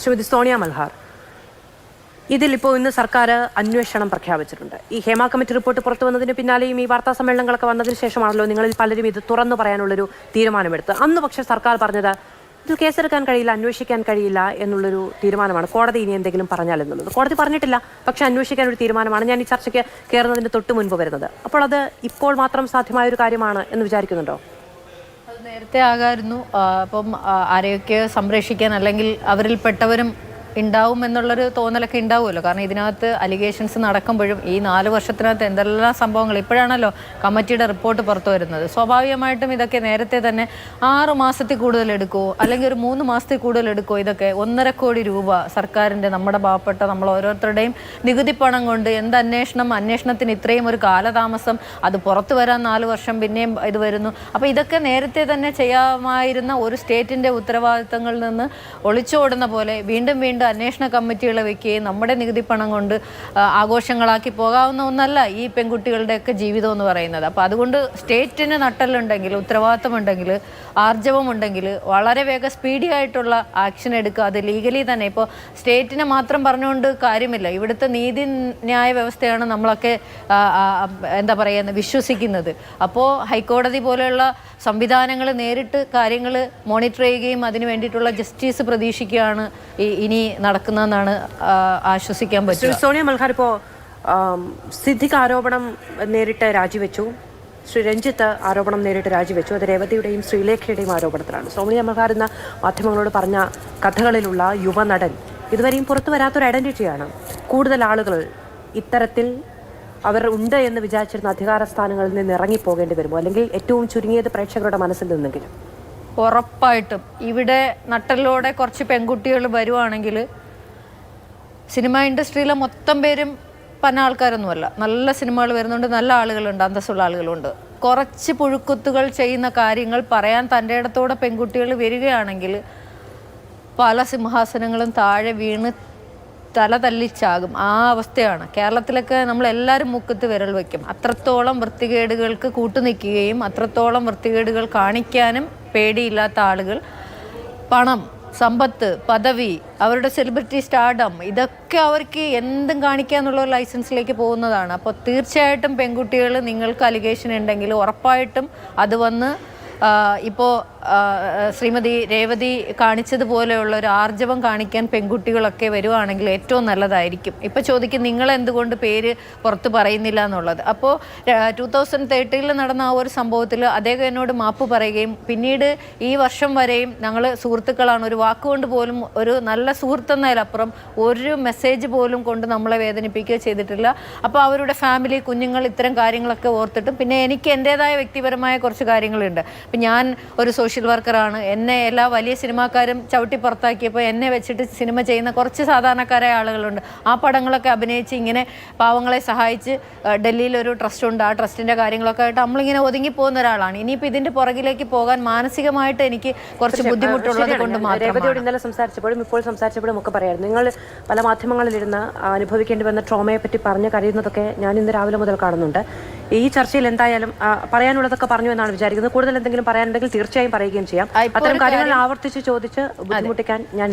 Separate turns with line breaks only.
ശ്രീമതി സോണിയ മൽഹാർ, ഇതിലിപ്പോൾ ഇന്ന് സർക്കാർ അന്വേഷണം പ്രഖ്യാപിച്ചിട്ടുണ്ട്. ഈ ഹേമ കമ്മിറ്റി റിപ്പോർട്ട് പുറത്തു വന്നതിന് പിന്നാലെയും ഈ വാർത്താ സമ്മേളനങ്ങളൊക്കെ വന്നതിന് ശേഷമാണല്ലോ നിങ്ങളിൽ പലരും ഇത് തുറന്നു പറയാനുള്ളൊരു തീരുമാനമെടുത്ത്. അന്ന് പക്ഷേ സർക്കാർ പറഞ്ഞത് ഇതിൽ കേസെടുക്കാൻ കഴിയില്ല, അന്വേഷിക്കാൻ കഴിയില്ല എന്നുള്ളൊരു തീരുമാനമാണ്. കോടതി ഇനി എന്തെങ്കിലും പറഞ്ഞാൽ എന്നുള്ളത് കോടതി പറഞ്ഞിട്ടില്ല, പക്ഷെ അന്വേഷിക്കാൻ ഒരു തീരുമാനമാണ് ഞാൻ ഈ ചർച്ചയ്ക്ക് കയറുന്നതിന് തൊട്ട് മുൻപ് വരുന്നത്. അപ്പോൾ അത് ഇപ്പോൾ മാത്രം സാധ്യമായ ഒരു കാര്യമാണ് എന്ന് വിചാരിക്കുന്നുണ്ടോ?
നേരത്തെ ആകായിരുന്നു. അപ്പം ആരെയൊക്കെ സംരക്ഷിക്കാൻ അല്ലെങ്കിൽ അവരിൽപ്പെട്ടവരും ഉണ്ടാവും എന്നുള്ളൊരു തോന്നലൊക്കെ ഉണ്ടാവുമല്ലോ. കാരണം ഇതിനകത്ത് അലിഗേഷൻസ് നടക്കുമ്പോഴും ഈ 4 വർഷത്തിനകത്ത് എന്തെല്ലാം സംഭവങ്ങൾ ഇപ്പോഴാണല്ലോ കമ്മിറ്റിയുടെ റിപ്പോർട്ട് പുറത്തു വരുന്നത്. സ്വാഭാവികമായിട്ടും ഇതൊക്കെ നേരത്തെ തന്നെ 6 മാസത്തിൽ കൂടുതൽ എടുക്കുമോ അല്ലെങ്കിൽ ഒരു 3 മാസത്തിൽ കൂടുതൽ എടുക്കുമോ? ഇതൊക്കെ 1.5 കോടി രൂപ സർക്കാരിൻ്റെ, നമ്മുടെ പാവപ്പെട്ട നമ്മൾ ഓരോരുത്തരുടെയും നികുതി പണം കൊണ്ട് എന്ത് അന്വേഷണത്തിന് ഇത്രയും ഒരു കാലതാമസം, അത് പുറത്തു വരാൻ 4 വർഷം പിന്നെയും ഇത് വരുന്നു. അപ്പോൾ ഇതൊക്കെ നേരത്തെ തന്നെ ചെയ്യാമായിരുന്ന ഒരു സ്റ്റേറ്റിൻ്റെ ഉത്തരവാദിത്തങ്ങളിൽ നിന്ന് ഒളിച്ചോടുന്ന പോലെ വീണ്ടും അന്വേഷണ കമ്മിറ്റികളെ വെക്കുകയും നമ്മുടെ നികുതി പണം കൊണ്ട് ആഘോഷങ്ങളാക്കി പോകാവുന്ന ഒന്നല്ല ഈ പെൺകുട്ടികളുടെയൊക്കെ ജീവിതം എന്ന് പറയുന്നത്. അപ്പോൾ അതുകൊണ്ട് സ്റ്റേറ്റിന് നട്ടലുണ്ടെങ്കിൽ, ഉത്തരവാദിത്തമുണ്ടെങ്കിൽ, ആർജവമുണ്ടെങ്കിൽ വളരെ വേഗം സ്പീഡി ആയിട്ടുള്ള ആക്ഷൻ എടുക്കുക. അത് ലീഗലി തന്നെ. ഇപ്പോൾ സ്റ്റേറ്റിനെ മാത്രം പറഞ്ഞുകൊണ്ട് കാര്യമില്ല. ഇവിടുത്തെ നീതി ന്യായ വ്യവസ്ഥയാണ് നമ്മളൊക്കെ എന്താ പറയുക വിശ്വസിക്കുന്നത്. അപ്പോൾ ഹൈക്കോടതി പോലെയുള്ള സംവിധാനങ്ങൾ നേരിട്ട് കാര്യങ്ങൾ മോണിറ്റർ ചെയ്യുകയും അതിന് വേണ്ടിയിട്ടുള്ള ജസ്റ്റിസ് പ്രതീക്ഷിക്കുകയാണ് ഇനി നടക്കുന്നതെന്നാണ് ആശ്വസിക്കാൻ പറ്റും.
സോണിയ മൽഹാർ, ഇപ്പോൾ സിദ്ദിഖ് ആരോപണം നേരിട്ട് രാജിവെച്ചു, ശ്രീ രഞ്ജിത്ത് ആരോപണം നേരിട്ട് രാജിവെച്ചു. അത് രേവതിയുടെയും ശ്രീലേഖയുടെയും ആരോപണത്തിലാണ്. സോണിയ മൽഹാർ എന്ന മാധ്യമങ്ങളോട് പറഞ്ഞ കഥകളിലുള്ള യുവനടൻ ഇതുവരെയും പുറത്തു വരാത്തൊരു ഐഡന്റിറ്റിയാണ്. കൂടുതൽ ആളുകൾ ഇത്തരത്തിൽ അവർ ഉണ്ട് എന്ന് വിചാരിച്ചിരുന്ന അധികാര സ്ഥാനങ്ങളിൽ നിന്ന് ഇറങ്ങിപ്പോകേണ്ടി വരുമോ? അല്ലെങ്കിൽ ഏറ്റവും ചുരുങ്ങിയത് പ്രേക്ഷകരുടെ മനസ്സിൽ നിന്നെങ്കിലും?
ഉറപ്പായിട്ടും ഇവിടെ നട്ടലോടെ കുറച്ച് പെൺകുട്ടികൾ വരുവാണെങ്കിൽ സിനിമ ഇൻഡസ്ട്രിയിലെ മൊത്തം പേരും പന്ന ആൾക്കാരൊന്നുമല്ല. നല്ല സിനിമകൾ വരുന്നുണ്ട്, നല്ല ആളുകളുണ്ട്, അന്തസ്സുള്ള ആളുകളുണ്ട്. കുറച്ച് പുഴുക്കുത്തുകൾ ചെയ്യുന്ന കാര്യങ്ങൾ പറയാൻ തൻ്റെ ഇടത്തോടെ പെൺകുട്ടികൾ വരികയാണെങ്കിൽ പല സിംഹാസനങ്ങളും താഴെ വീണ് തല തല്ലിച്ചാകും. ആ അവസ്ഥയാണ്. കേരളത്തിലൊക്കെ നമ്മളെല്ലാവരും മുക്കത്ത് വിരൽ വയ്ക്കും. അത്രത്തോളം വൃത്തികേടുകൾക്ക് കൂട്ടുനിൽക്കുകയും അത്രത്തോളം വൃത്തികേടുകൾ കാണിക്കാനും പേടിയില്ലാത്ത ആളുകൾ, പണം, സമ്പത്ത്, പദവി, അവരുടെ സെലിബ്രിറ്റി സ്റ്റാർഡം, ഇതൊക്കെ അവർക്ക് എന്തും കാണിക്കാന്നുള്ള ഒരു ലൈസൻസിലേക്ക് പോകുന്നതാണ്. അപ്പോൾ തീർച്ചയായിട്ടും പെൺകുട്ടികൾ, നിങ്ങൾക്ക് അലിഗേഷൻ ഉണ്ടെങ്കിൽ ഉറപ്പായിട്ടും അത് വന്ന് ഇപ്പോൾ ശ്രീമതി രേവതി കാണിച്ചതുപോലെയുള്ള ഒരു ആർജവം കാണിക്കാൻ പെൺകുട്ടികളൊക്കെ വരുവാണെങ്കിൽ ഏറ്റവും നല്ലതായിരിക്കും. ഇപ്പോൾ ചോദിക്കും നിങ്ങൾ എന്തുകൊണ്ട് പേര് പുറത്ത് പറയുന്നില്ല എന്നുള്ളത്. അപ്പോൾ 2013 നടന്ന ആ ഒരു സംഭവത്തിൽ അദ്ദേഹം എന്നോട് മാപ്പ് പറയുകയും പിന്നീട് ഈ വർഷം വരെയും ഞങ്ങൾ സുഹൃത്തുക്കളാണ്, ഒരു വാക്കുകൊണ്ട് പോലും, ഒരു നല്ല സുഹൃത്തെന്നതിലപ്പുറം ഒരു മെസ്സേജ് പോലും കൊണ്ട് നമ്മളെ വേദനിപ്പിക്കുകയോ ചെയ്തിട്ടില്ല. അപ്പോൾ അവരുടെ ഫാമിലി, കുഞ്ഞുങ്ങൾ, ഇത്തരം കാര്യങ്ങളൊക്കെ ഓർത്തിട്ടും പിന്നെ എനിക്ക് എൻ്റേതായ വ്യക്തിപരമായ കുറച്ച് കാര്യങ്ങളുണ്ട്. ഇപ്പം ഞാൻ ഒരു സോഷ്യൽ വർക്കറാണ്. എന്നെ എല്ലാ വലിയ സിനിമാക്കാരും ചവിട്ടി പുറത്താക്കിയപ്പോൾ എന്നെ വെച്ചിട്ട് സിനിമ ചെയ്യുന്ന കുറച്ച് സാധാരണക്കാരായ ആളുകളുണ്ട്. ആ പടങ്ങളൊക്കെ അഭിനയിച്ച് ഇങ്ങനെ പാവങ്ങളെ സഹായിച്ച് ഡൽഹിയിൽ ഒരു ട്രസ്റ്റ് ഉണ്ട്. ആ ട്രസ്റ്റിൻ്റെ കാര്യങ്ങളൊക്കെ ആയിട്ട് നമ്മളിങ്ങനെ ഒതുങ്ങിപ്പോകുന്ന ഒരാളാണ്. ഇനിയിപ്പോൾ ഇതിൻ്റെ പുറകിലേക്ക് പോകാൻ മാനസികമായിട്ട് എനിക്ക് കുറച്ച് ബുദ്ധിമുട്ടുള്ളത് കൊണ്ട് മാത്രം.
രേവതിയോട് ഇന്നലെ സംസാരിച്ചപ്പോഴും ഇപ്പോൾ സംസാരിച്ചപ്പോഴും ഒക്കെ പറയായിരുന്നു, നിങ്ങൾ പല മാധ്യമങ്ങളിലിരുന്ന് അനുഭവിക്കേണ്ടി വന്ന ട്രോമയെ പറ്റി പറഞ്ഞ് കരയുന്നതൊക്കെ ഞാൻ ഇന്ന് രാവിലെ മുതൽ കാണുന്നുണ്ട്. ഈ ചർച്ചയിൽ എന്തായാലും പറയാനുള്ളതൊക്കെ പറഞ്ഞു എന്നാണ് വിചാരിക്കുന്നത്. കൂടുതൽ എന്തെങ്കിലും പറയാനുണ്ടെങ്കിൽ തീർച്ചയായും പറയുകയും ചെയ്യാം. അത്തരം കാര്യങ്ങൾ ആവർത്തിച്ച് ചോദിച്ച് ബുദ്ധിമുട്ടിക്കാൻ ഞാൻ